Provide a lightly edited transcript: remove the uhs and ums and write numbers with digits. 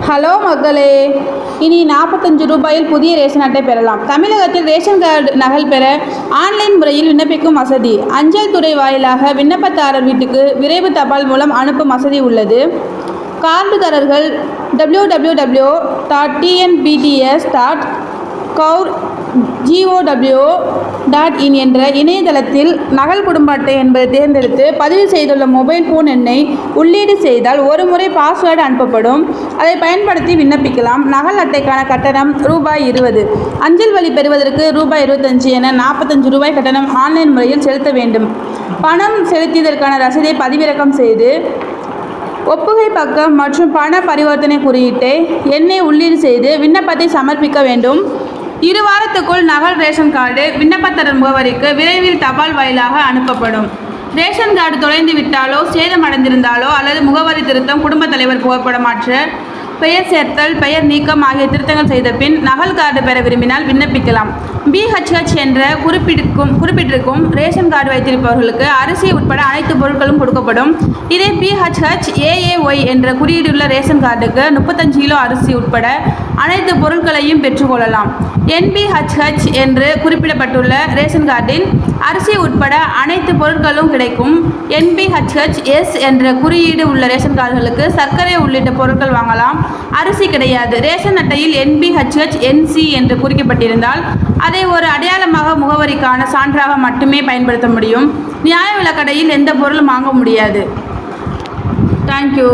Hello மக்களே, இனி 45 ரூபாயில் புதிய ரேஷன் அட்டை பெறலாம். தமிழகத்தில் ரேஷன் கார்டு நகல் பெற ஆன்லைன் முறையில் விண்ணப்பிக்கும் வசதி. அஞ்சல் துறை வாயிலாக விண்ணப்பதாரர் வீட்டுக்கு விரைவு தபால் மூலம் அனுப்பும் வசதி உள்ளது. கார்டுதாரர்கள் www.tnbds.gov.in என்ற இணையதளத்தில் நகல் குடும்ப அட்டை என்பதை தேர்ந்தெடுத்து பதிவு செய்துள்ள மொபைல் போன் எண்ணை உள்ளீடு செய்தால் ஒரு முறை பாஸ்வேர்டு அனுப்பப்படும். அதை பயன்படுத்தி விண்ணப்பிக்கலாம். நகல் அட்டைக்கான கட்டணம் ரூபாய் 20. அஞ்சல் வழி பெறுவதற்கு ரூபாய் 25 என 45 ரூபாய் கட்டணம் ஆன்லைன் முறையில் செலுத்த வேண்டும். பணம் செலுத்தியதற்கான ரசீதை பதிவிறக்கம் செய்து ஒப்புகை பக்கம் மற்றும் பண பரிவர்த்தனை குறியீட்டை எண்ணை உள்ளீடு செய்து விண்ணப்பத்தை சமர்ப்பிக்க வேண்டும். 2 வாரத்துக்குள் நகல் ரேஷன் கார்டு விண்ணப்பதாரர் முகவரிக்கு விரைவில் தபால் வாயிலாக அனுப்பப்படும். ரேஷன் கார்டு தொலைந்து விட்டாலோ, சேதமடைந்திருந்தாலோ அல்லது முகவரி திருத்தம், குடும்ப தலைவர் புகைப்படம் மாற்ற, பெயர் சேர்த்தல், பெயர் நீக்கம் ஆகிய திருத்தங்கள் செய்த பின் நகல் கார்டு பெற விரும்பினால் விண்ணப்பிக்கலாம். BHH என்ற குறிப்பிட்டிருக்கும் ரேஷன் கார்டு வைத்திருப்பவர்களுக்கு அரிசி உட்பட அனைத்து பொருட்களும் கொடுக்கப்படும். இதே BHH AAY என்ற குறியீடுள்ள ரேஷன் கார்டுக்கு 35 கிலோ அரிசி உட்பட அனைத்து பொருட்களையும் பெற்றுக்கொள்ளலாம். NBHH என்று குறிப்பிடப்பட்டுள்ள ரேஷன் கார்டில் அரிசி உட்பட அனைத்து பொருட்களும் கிடைக்கும். NBHS என்ற குறியீடு உள்ள ரேஷன் கார்டுகளுக்கு சர்க்கரை உள்ளிட்ட பொருட்கள் வாங்கலாம். அரிசி கிடையாது. ரேஷன் அட்டையில் NBHH NC என்று குறிக்கப்பட்டிருந்தால் அதை ஒரு அடையாளமாக முகவரிக்கான சான்றாக மட்டுமே பயன்படுத்த முடியும். நியாய விலைக்கடையில் எந்த பொருளும் வாங்க முடியாது. தேங்க்யூ.